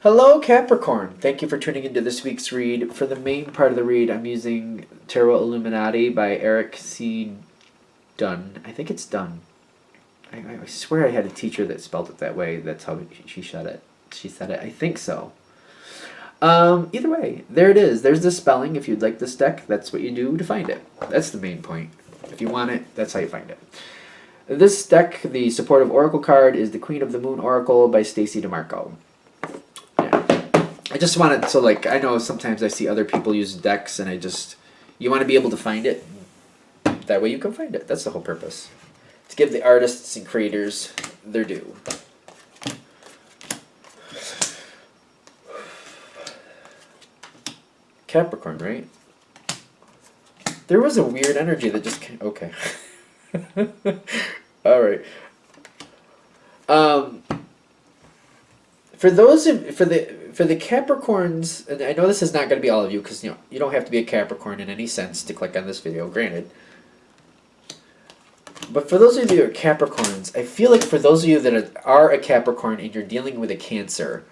Hello, Capricorn. Thank you for tuning into this week's read. For the main part of the read, I'm using Tarot Illuminati by Eric C. Dunn. I think it's Dunn. I swear I had a teacher that spelled it that way. That's how she said it. She said it. I think so. Either way, there it is. There's the spelling. If you'd like this deck, that's what you do to find it. That's the main point. If you want it, that's how you find it. This deck, the supportive oracle card, is the Queen of the Moon Oracle by Stacy DeMarco. I just wanted to, like, I know sometimes I see other people use decks and you want to be able to find it. That way you can find it. That's the whole purpose. To give the artists and creators their due. Capricorn, right? There was a weird energy that just came. Okay. All right. For the Capricorns, and I know this is not going to be all of you because you don't have to be a Capricorn in any sense to click on this video, granted. But for those of you that are Capricorns, I feel like for those of you that are a Capricorn and you're dealing with a Cancer,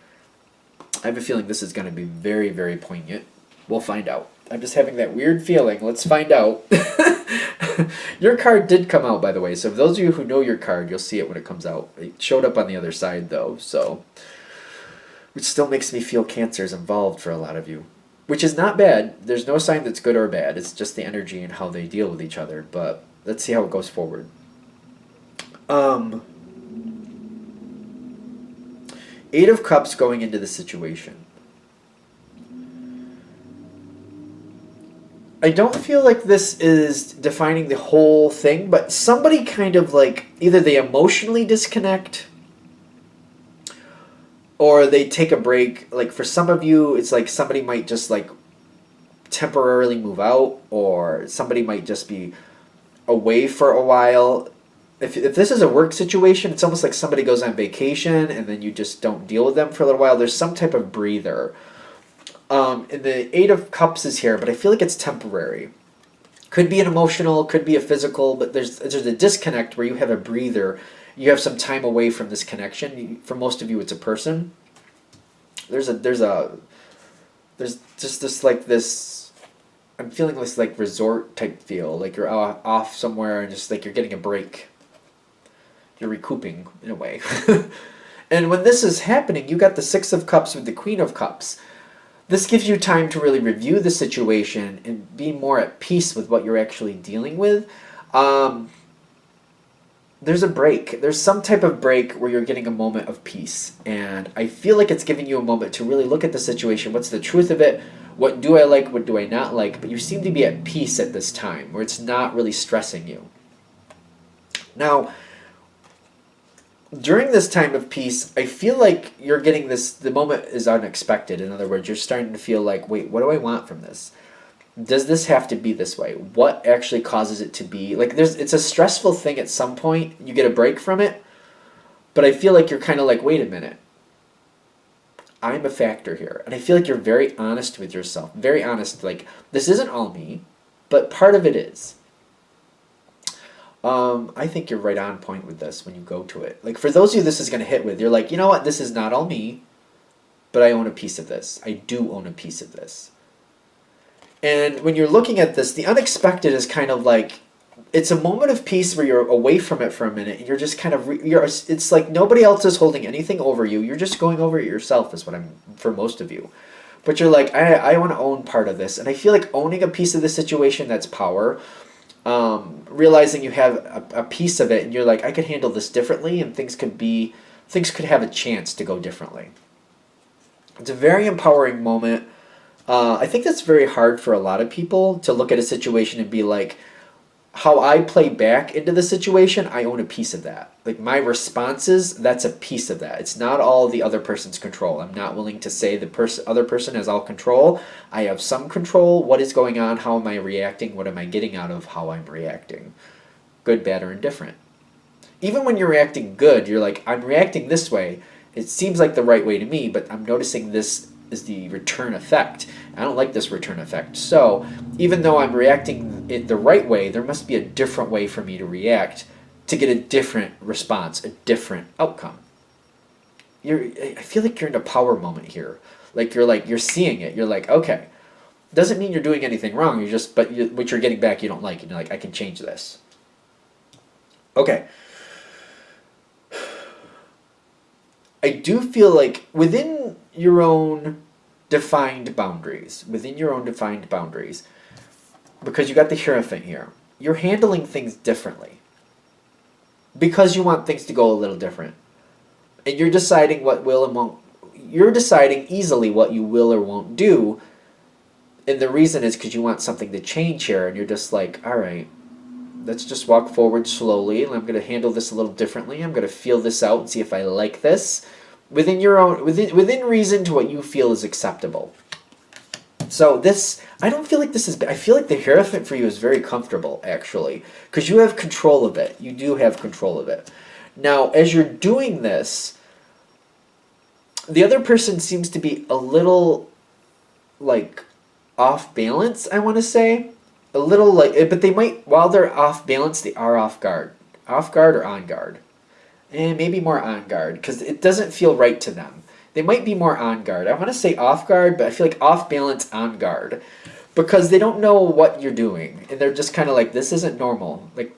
I have a feeling this is going to be very, very poignant. We'll find out. I'm just having that weird feeling. Let's find out. Your card did come out, by the way. So for those of you who know your card, you'll see it when it comes out. It showed up on the other side, though. So, which still makes me feel Cancer's involved for a lot of you. Which is not bad. There's no sign that's good or bad. It's just the energy and how they deal with each other. But let's see how it goes forward. Eight of Cups going into the situation. I don't feel like this is defining the whole thing, but somebody kind of like, either they emotionally disconnect or they take a break. Like for some of you, it's like somebody might just like temporarily move out, or somebody might just be away for a while. If this is a work situation, it's almost like somebody goes on vacation and then you just don't deal with them for a little while. There's some type of breather. And the Eight of Cups is here, but I feel like it's temporary. Could be an emotional, could be a physical, but there's a disconnect where you have a breather. You have some time away from this connection. For most of you, it's a person. There's just this like this. I'm feeling this like resort type feel, like you're off somewhere and just like you're getting a break. You're recouping in a way. And when this is happening, you got the Six of Cups with the Queen of Cups. This gives you time to really review the situation and be more at peace with what you're actually dealing with. There's a break. There's some type of break where you're getting a moment of peace. And I feel like it's giving you a moment to really look at the situation. What's the truth of it? What do I like? What do I not like? But you seem to be at peace at this time where it's not really stressing you. Now, during this time of peace, I feel like you're getting this, the moment is unexpected. In other words, you're starting to feel like, wait, what do I want from this? Does this have to be this way? What actually causes it to be? Like, it's a stressful thing at some point. You get a break from it. But I feel like you're kind of like, wait a minute. I'm a factor here. And I feel like you're very honest with yourself. Very honest. Like, this isn't all me, but part of it is. I think you're right on point with this when you go to it. Like, for those of you this is going to hit with, you're like, you know what? This is not all me, but I own a piece of this. I do own a piece of this. And when you're looking at this, the unexpected is kind of like, it's a moment of peace where you're away from it for a minute. And you're just kind of, it's like nobody else is holding anything over you. You're just going over it yourself is what I'm, for most of you. But you're like, I want to own part of this. And I feel like owning a piece of the situation, that's power. Realizing you have a piece of it and you're like, I could handle this differently and things could have a chance to go differently. It's a very empowering moment. I think that's very hard for a lot of people to look at a situation and be like, how I play back into the situation, I own a piece of that. Like my responses, that's a piece of that. It's not all the other person's control. I'm not willing to say the other person has all control. I have some control. What is going on? How am I reacting? What am I getting out of how I'm reacting? Good, bad, or indifferent. Even when you're reacting good, you're like, I'm reacting this way. It seems like the right way to me, but I'm noticing this is the return effect. I don't like this return effect. So even though I'm reacting it the right way, there must be a different way for me to react to get a different response, a different outcome. I feel like you're in a power moment here. Like you're seeing it. You're like, okay, doesn't mean you're doing anything wrong. You're just, but what you're getting back you don't like. And you're like, I can change this. Okay. I do feel like within your own defined boundaries, because you got the Hierophant here, you're handling things differently. Because you want things to go a little different. And you're deciding what will and won't, you're deciding easily what you will or won't do. And the reason is because you want something to change here, and you're just like, all right, let's just walk forward slowly, and I'm going to handle this a little differently. I'm going to feel this out and see if I like this within your own, within reason to what you feel is acceptable. So this, I don't feel like this is, I feel like the Hierophant for you is very comfortable, actually, because you have control of it. You do have control of it. Now, as you're doing this, the other person seems to be a little, like, off balance, I want to say. A little, like, but they might, while they're off balance, they are off guard. Off guard or on guard? And maybe more on guard, because it doesn't feel right to them. They might be more on guard. I want to say off guard, but I feel like off balance, on guard. Because they don't know what you're doing. And they're just kind of like, this isn't normal. Like,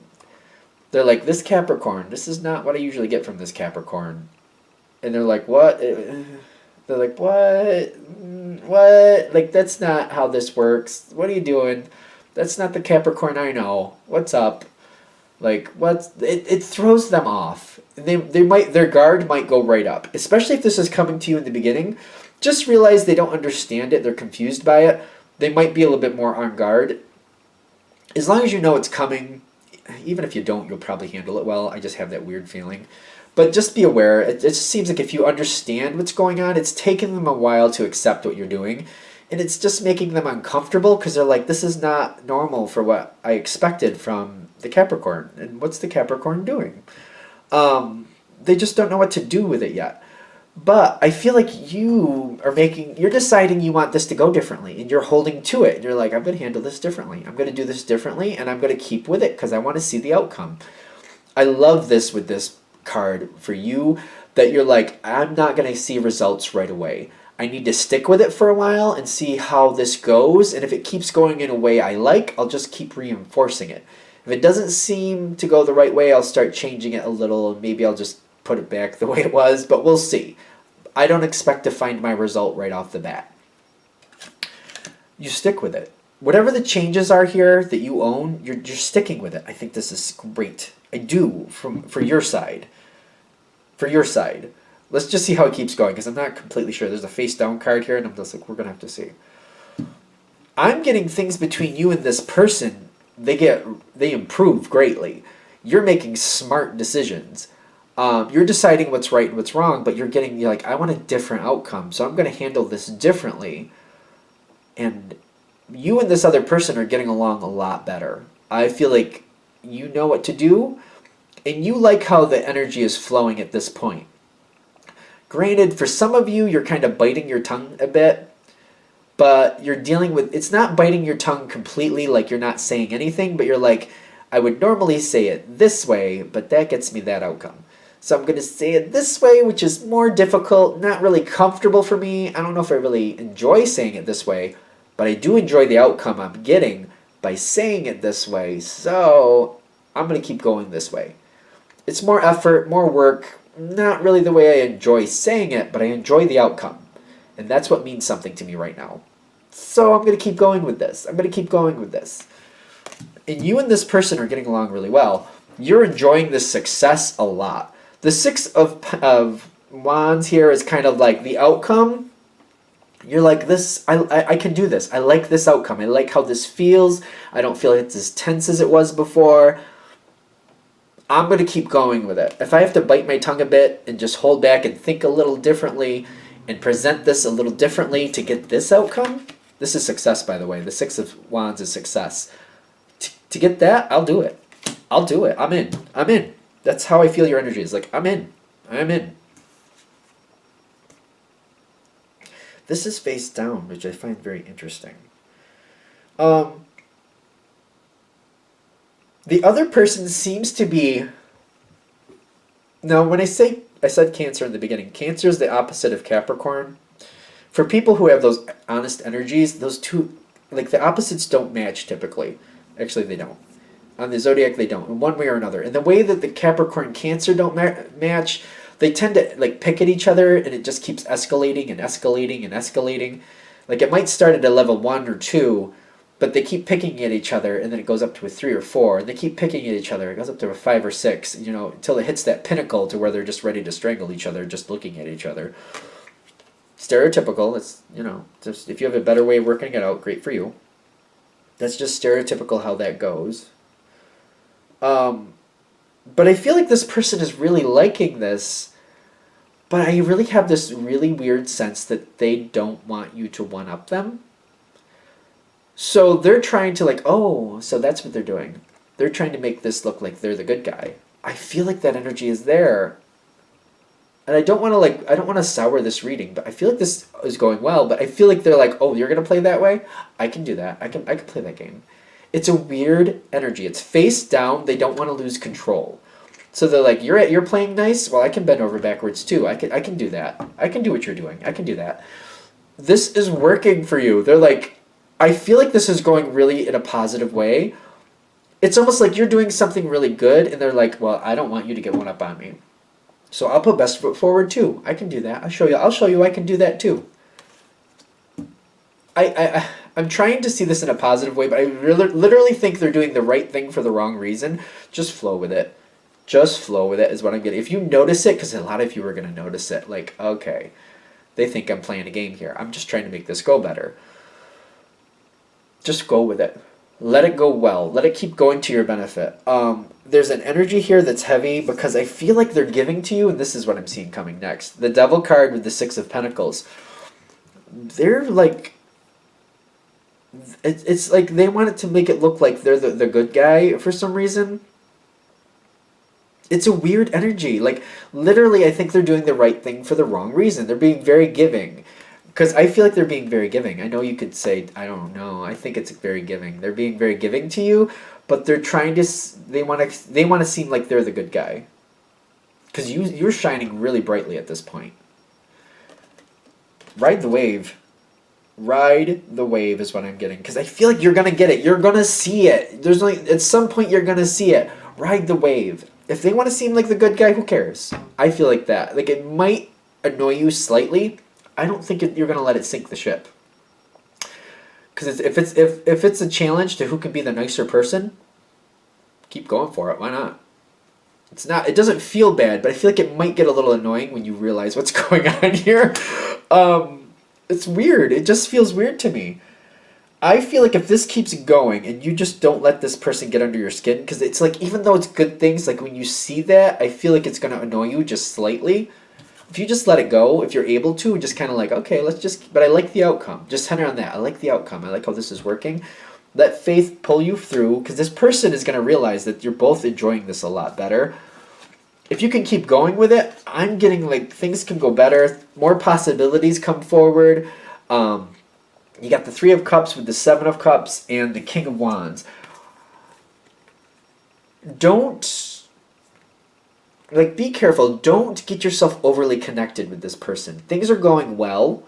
they're like, this Capricorn, this is not what I usually get from this Capricorn. And they're like, what? They're like, what? What? Like, that's not how this works. What are you doing? That's not the Capricorn I know. What's up? Like, it throws them off. They might, their guard might go right up. Especially if this is coming to you in the beginning. Just realize they don't understand it. They're confused by it. They might be a little bit more on guard. As long as you know it's coming, even if you don't, you'll probably handle it well. I just have that weird feeling. But just be aware. It just seems like if you understand what's going on, it's taken them a while to accept what you're doing. And it's just making them uncomfortable because they're like, this is not normal for what I expected from the Capricorn. And what's the Capricorn doing? They just don't know what to do with it yet. But I feel like you're deciding you want this to go differently. And you're holding to it. And you're like, I'm going to handle this differently. I'm going to do this differently. And I'm going to keep with it because I want to see the outcome. I love this with this card for you. That you're like, I'm not going to see results right away. I need to stick with it for a while and see how this goes. And if it keeps going in a way I like, I'll just keep reinforcing it. If it doesn't seem to go the right way, I'll start changing it a little. And maybe I'll just put it back the way it was. But we'll see. I don't expect to find my result right off the bat. You stick with it. Whatever the changes are here that you own, you're sticking with it. I think this is great. I do, for your side. For your side. Let's just see how it keeps going, because I'm not completely sure. There's a face down card here, and I'm just like, we're going to have to see. I'm getting things between you and this person, they improve greatly. You're making smart decisions. You're deciding what's right and what's wrong, but you're like, I want a different outcome, so I'm going to handle this differently. And you and this other person are getting along a lot better. I feel like you know what to do, and you like how the energy is flowing at this point. Granted, for some of you, you're kind of biting your tongue a bit, but you're dealing with, it's not biting your tongue completely, like you're not saying anything, but you're like, I would normally say it this way, but that gets me that outcome. So I'm going to say it this way, which is more difficult, not really comfortable for me. I don't know if I really enjoy saying it this way, but I do enjoy the outcome I'm getting by saying it this way, so I'm going to keep going this way. It's more effort, more work. Not really the way I enjoy saying it, but I enjoy the outcome. And that's what means something to me right now. So I'm going to keep going with this. And you and this person are getting along really well. You're enjoying this success a lot. The Six of Wands here is kind of like the outcome. You're like, this, I can do this. I like this outcome. I like how this feels. I don't feel like it's as tense as it was before. I'm going to keep going with it. If I have to bite my tongue a bit and just hold back and think a little differently and present this a little differently to get this outcome, this is success, by the way. The Six of Wands is success. To get that, I'll do it. I'm in. That's how I feel your energy is. Like, I'm in. This is face down, which I find very interesting. The other person seems to be... Now, when I say I said Cancer in the beginning. Cancer is the opposite of Capricorn. For people who have those honest energies, those two, like the opposites don't match typically. Actually, they don't. On the zodiac, they don't, in one way or another. And the way that the Capricorn Cancer don't match, they tend to like pick at each other, and it just keeps escalating and escalating and escalating. Like it might start at a level 1 or 2, but they keep picking at each other, and then it goes up to a 3 or 4, and they keep picking at each other. It goes up to a 5 or 6, you know, until it hits that pinnacle to where they're just ready to strangle each other just looking at each other. Stereotypical. It's, you know, just if you have a better way of working it out, great for you. That's just stereotypical how that goes. But I feel like this person is really liking this, but I really have this really weird sense that they don't want you to one-up them. So they're trying to like, oh, so that's what they're doing. They're trying to make this look like they're the good guy. I feel like that energy is there. And I don't want to sour this reading, but I feel like this is going well, but I feel like they're like, oh, you're going to play that way? I can do that. I can play that game. It's a weird energy. It's face down. They don't want to lose control. So they're like, you're playing nice? Well, I can bend over backwards too. I can do that. I can do what you're doing. I can do that. This is working for you. They're like, I feel like this is going really in a positive way. It's almost like you're doing something really good, and they're like, well, I don't want you to get one up on me. So I'll put best foot forward too. I can do that. I'll show you I can do that too. I'm trying to see this in a positive way, but I literally think they're doing the right thing for the wrong reason. Just flow with it. Just flow with it is what I'm getting. If you notice it, because a lot of you are going to notice it, like, okay, they think I'm playing a game here. I'm just trying to make this go better. Just go with it. Let it go well. Let it keep going to your benefit. There's an energy here that's heavy because I feel like they're giving to you, and this is what I'm seeing coming next. The Devil card with the 6 of Pentacles. They're like... It's like they wanted to make it look like they're the good guy for some reason. It's a weird energy. Like, literally, I think they're doing the right thing for the wrong reason. They're being very giving. Because I feel like they're being very giving. I know you could say, I don't know. I think it's very giving. They're being very giving to you, but they're trying to... They want to seem like they're the good guy. Because you're shining really brightly at this point. Ride the wave. Ride the wave is what I'm getting. Because I feel like you're going to get it. You're going to see it. There's like, at some point, you're going to see it. Ride the wave. If they want to seem like the good guy, who cares? I feel like that. Like, it might annoy you slightly. I don't think you're going to let it sink the ship. Because if it's a challenge to who can be the nicer person, keep going for it. Why not? It's not. It doesn't feel bad, but I feel like it might get a little annoying when you realize what's going on here. It's weird. It just feels weird to me. I feel like if this keeps going and you just don't let this person get under your skin, because it's like, even though it's good things, like when you see that, I feel like it's going to annoy you just slightly. If you just let it go, if you're able to, just kind of like, okay, but I like the outcome. Just center on that. I like the outcome. I like how this is working. Let faith pull you through, because this person is going to realize that you're both enjoying this a lot better. If you can keep going with it, I'm getting like things can go better. More possibilities come forward. You got the 3 of Cups with the 7 of Cups and the King of Wands. Be careful. Don't get yourself overly connected with this person. Things are going well,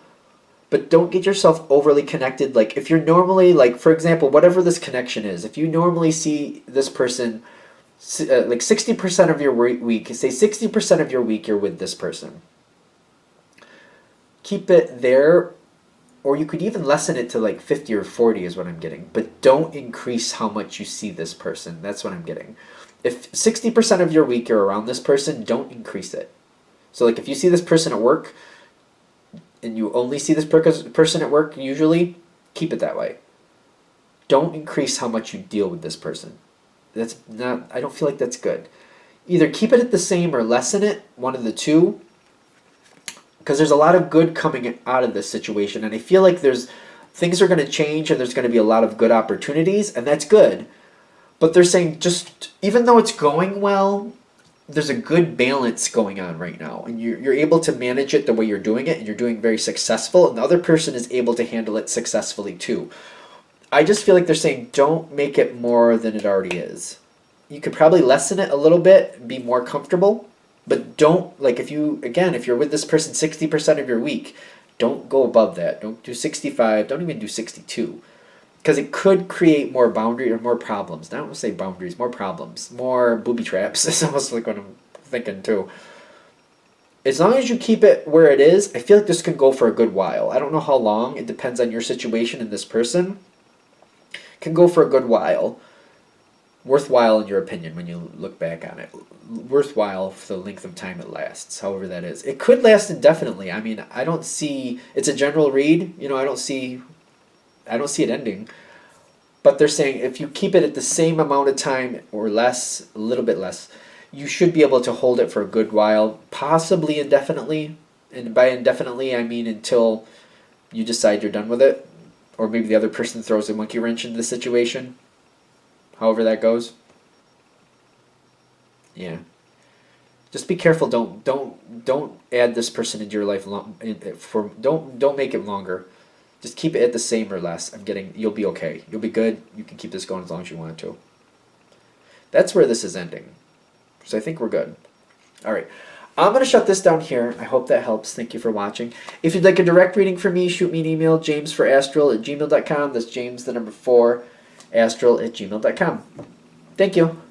but don't get yourself overly connected. Like, if you're normally, like, for example, whatever this connection is, if you normally see this person, like 60% of your week, say 60% of your week you're with this person. Keep it there. Or you could even lessen it to like 50 or 40 is what I'm getting. But don't increase how much you see this person. That's what I'm getting. If 60% of your week you're around this person, don't increase it. So like if you see this person at work, and you only see this person at work usually, keep it that way. Don't increase how much you deal with this person. That's not, I don't feel like that's good. Either keep it at the same or lessen it, one of the two. Because there's a lot of good coming out of this situation, and I feel like things are going to change, and there's going to be a lot of good opportunities, and that's good. But they're saying just, even though it's going well, there's a good balance going on right now, and you're able to manage it the way you're doing it, and you're doing very successful, and the other person is able to handle it successfully too. I just feel like they're saying don't make it more than it already is. You could probably lessen it a little bit, be more comfortable. But don't, like, if you're with this person 60% of your week, don't go above that. Don't do 65. Don't even do 62. Because it could create more boundary or more problems. Now, I don't want to say boundaries, more problems, more booby traps. It's almost like what I'm thinking too. As long as you keep it where it is, I feel like this can go for a good while. I don't know how long. It depends on your situation and this person. It can go for a good while. Worthwhile in your opinion when you look back on it. Worthwhile for the length of time it lasts, however that is. It could last indefinitely. I mean, I don't see, it's a general read. I don't see it ending. But they're saying if you keep it at the same amount of time or less, a little bit less, you should be able to hold it for a good while, possibly indefinitely. And by indefinitely, I mean until you decide you're done with it. Or maybe the other person throws a monkey wrench into the situation. However that goes. Yeah. Just be careful. Don't add this person into your life don't make it longer. Just keep it at the same or less. You'll be okay. You'll be good. You can keep this going as long as you want to. That's where this is ending. So I think we're good. All right. I'm going to shut this down here. I hope that helps. Thank you for watching. If you'd like a direct reading from me, shoot me an email, jamesforastral@gmail.com. That's James, the number 4, astral@gmail.com. Thank you.